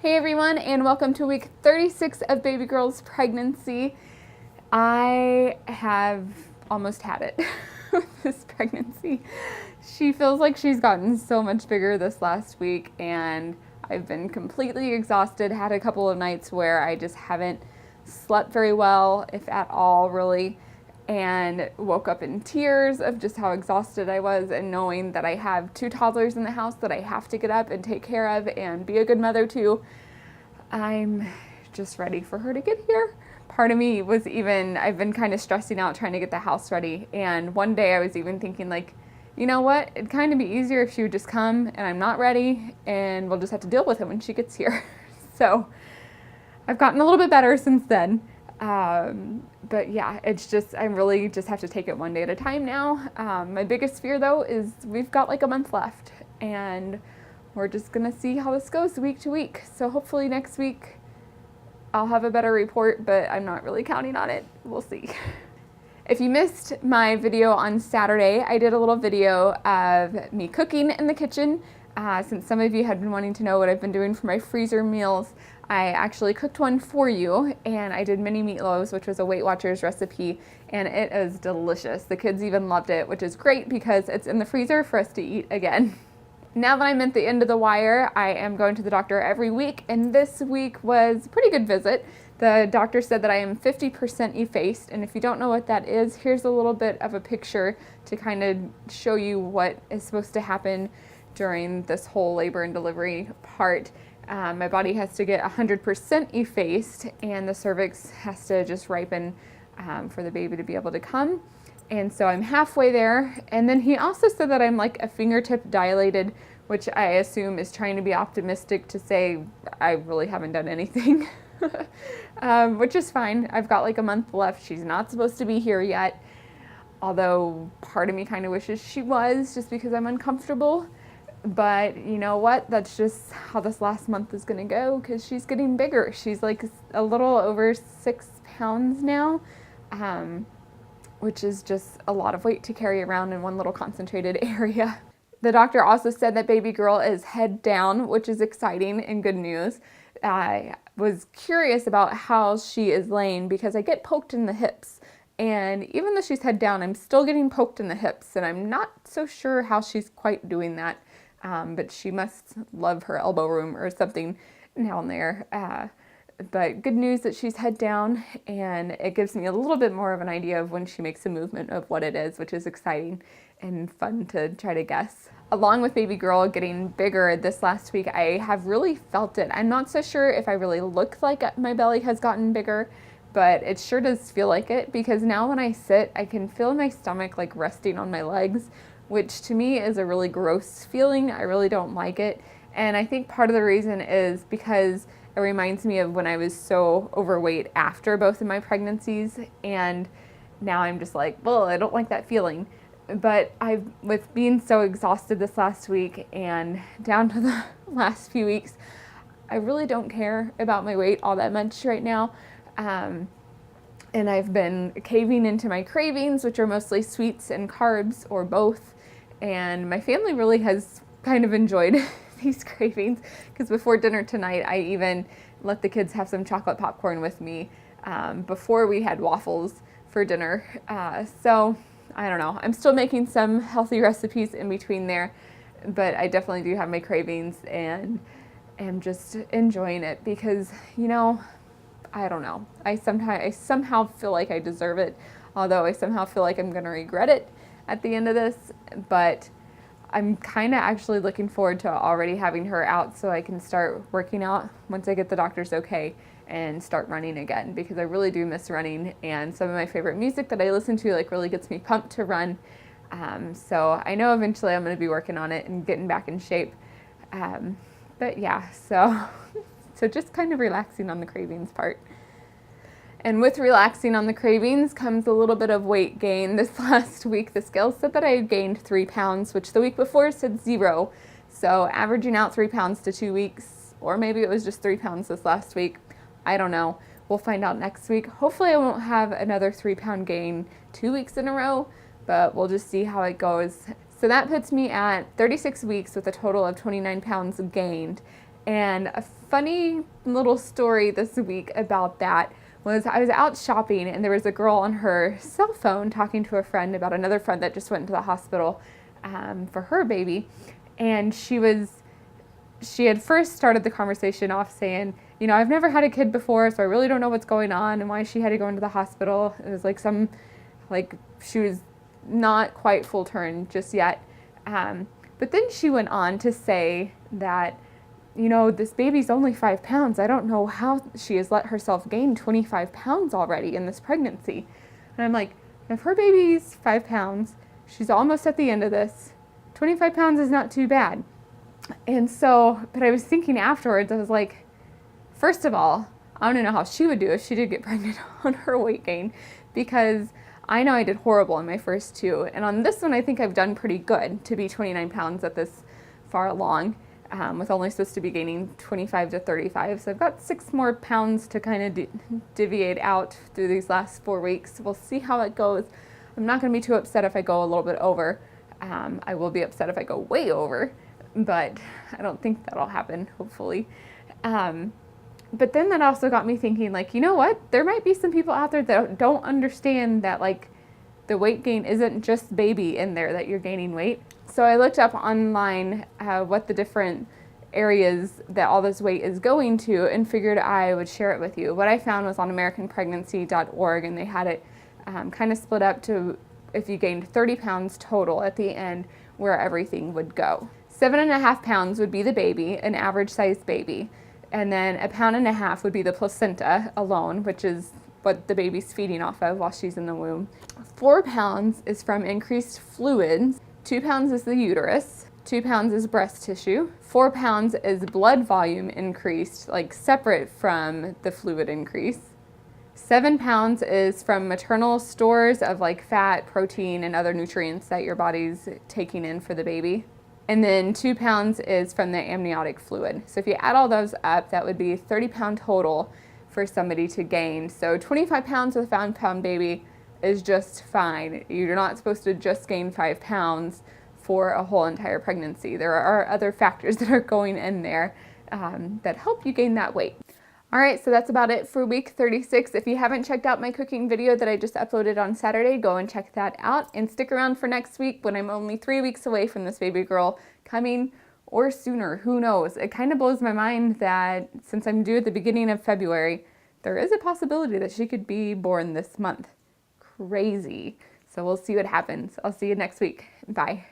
Hey everyone, and welcome to week 36 of baby girl's pregnancy. I have almost had it with this pregnancy. She feels like she's gotten so much bigger this last week, and I've been completely exhausted. Had a couple of nights where I just haven't slept very well, if at all, really, and woke up in tears of just how exhausted I was, and knowing that I have two toddlers in the house that I have to get up and take care of and be a good mother to. I'm just ready for her to get here. Part of me was even, I've been kind of stressing out trying to get the house ready, and one day I was even thinking, like, you know what, it'd kind of be easier if she would just come and I'm not ready and we'll just have to deal with it when she gets here. So I've gotten a little bit better since then. But yeah, it's just, I really just have to take it one day at a time now. My biggest fear though is we've got like a month left, and we're just gonna see how this goes week to week. So hopefully next week I'll have a better report, but I'm not really counting on it. We'll see. If you missed my video on Saturday, I did a little video of me cooking in the kitchen. Since some of you had been wanting to know what I've been doing for my freezer meals, I actually cooked one for you, and I did mini meatloaves, which was a Weight Watchers recipe, and it is delicious. The kids even loved it, which is great because it's in the freezer for us to eat again. Now that I'm at the end of the wire, I am going to the doctor every week, and this week was a pretty good visit. The doctor said that I am 50% effaced, and if you don't know what that is, here's a little bit of a picture to kind of show you what is supposed to happen during this whole labor and delivery part. My body has to get 100% effaced, and the cervix has to just ripen for the baby to be able to come. And so I'm halfway there. And then he also said that I'm like a fingertip dilated, which I assume is trying to be optimistic to say I really haven't done anything, which is fine. I've got like a month left. She's not supposed to be here yet, although part of me kind of wishes she was, just because I'm uncomfortable. But you know what? That's just how this last month is going to go, because she's getting bigger. She's like a little over 6 pounds now, which is just a lot of weight to carry around in one little concentrated area. The doctor also said that baby girl is head down, which is exciting and good news. I was curious about how she is laying because I get poked in the hips. And even though she's head down, I'm still getting poked in the hips, and I'm not so sure how she's quite doing that. But she must love her elbow room or something down there. But good news that she's head down, and it gives me a little bit more of an idea of when she makes a movement of what it is, which is exciting and fun to try to guess. Along with baby girl getting bigger this last week, I have really felt it. I'm not so sure if I really look like my belly has gotten bigger, but it sure does feel like it, because now when I sit, I can feel my stomach like resting on my legs, which to me is a really gross feeling. I really don't like it. And I think part of the reason is because it reminds me of when I was so overweight after both of my pregnancies, and now I'm just like, well, I don't like that feeling. But with being so exhausted this last week and down to the last few weeks, I really don't care about my weight all that much right now. And I've been caving into my cravings, which are mostly sweets and carbs, or both. And my family really has kind of enjoyed these cravings, because before dinner tonight, I even let the kids have some chocolate popcorn with me before we had waffles for dinner. So I don't know. I'm still making some healthy recipes in between there, but I definitely do have my cravings, and am just enjoying it because, you know, I don't know. I somehow feel like I deserve it, although I somehow feel like I'm going to regret it at the end of this. But I'm kind of actually looking forward to already having her out so I can start working out once I get the doctor's okay and start running again, because I really do miss running, and some of my favorite music that I listen to like really gets me pumped to run. So I know eventually I'm going to be working on it and getting back in shape. But yeah, so just kind of relaxing on the cravings part. And with relaxing on the cravings comes a little bit of weight gain. This last week, the scale said that I gained 3 pounds, which the week before said 0. So averaging out 3 pounds to 2 weeks, or maybe it was just 3 pounds this last week. I don't know. We'll find out next week. Hopefully I won't have another 3-pound gain 2 weeks in a row, but we'll just see how it goes. So that puts me at 36 weeks with a total of 29 pounds gained. And a funny little story this week about that was I was out shopping and there was a girl on her cell phone talking to a friend about another friend that just went to the hospital for her baby. And she had first started the conversation off saying, you know, I've never had a kid before, so I really don't know what's going on and why she had to go into the hospital. It was like she was not quite full term just yet. But then she went on to say that, you know, this baby's only 5 pounds. I don't know how she has let herself gain 25 pounds already in this pregnancy. And I'm like, if her baby's 5 pounds, she's almost at the end of this, 25 pounds is not too bad. And so, but I was thinking afterwards, I was like, first of all, I don't know how she would do if she did get pregnant on her weight gain, because I know I did horrible in my first 2. And on this one, I think I've done pretty good to be 29 pounds at this far along, with only supposed to be gaining 25 to 35. So I've got 6 more pounds to kind of deviate out through these last 4 weeks. We'll see how it goes. I'm not going to be too upset if I go a little bit over. I will be upset if I go way over, but I don't think that'll happen, hopefully. But then that also got me thinking, like, you know what? There might be some people out there that don't understand that, like, the weight gain isn't just baby in there that you're gaining weight. So I looked up online what the different areas that all this weight is going to and figured I would share it with you. What I found was on AmericanPregnancy.org, and they had it kind of split up to if you gained 30 pounds total at the end, where everything would go. 7.5 pounds would be the baby, an average sized baby. And then 1.5 pounds would be the placenta alone, which is what the baby's feeding off of while she's in the womb. 4 pounds is from increased fluids. 2 pounds is the uterus. 2 pounds is breast tissue. 4 pounds is blood volume increased, like separate from the fluid increase. 7 pounds is from maternal stores of like fat, protein, and other nutrients that your body's taking in for the baby. And then 2 pounds is from the amniotic fluid. So if you add all those up, that would be 30 pound total for somebody to gain. So 25 pounds with a 5 pound baby is just fine. You're not supposed to just gain 5 pounds for a whole entire pregnancy. There are other factors that are going in there that help you gain that weight. All right, so that's about it for week 36. If you haven't checked out my cooking video that I just uploaded on Saturday, go and check that out and stick around for next week when I'm only 3 weeks away from this baby girl coming, or sooner, who knows. It kind of blows my mind that since I'm due at the beginning of February, there is a possibility that she could be born this month. Crazy. So we'll see what happens. I'll see you next week. Bye.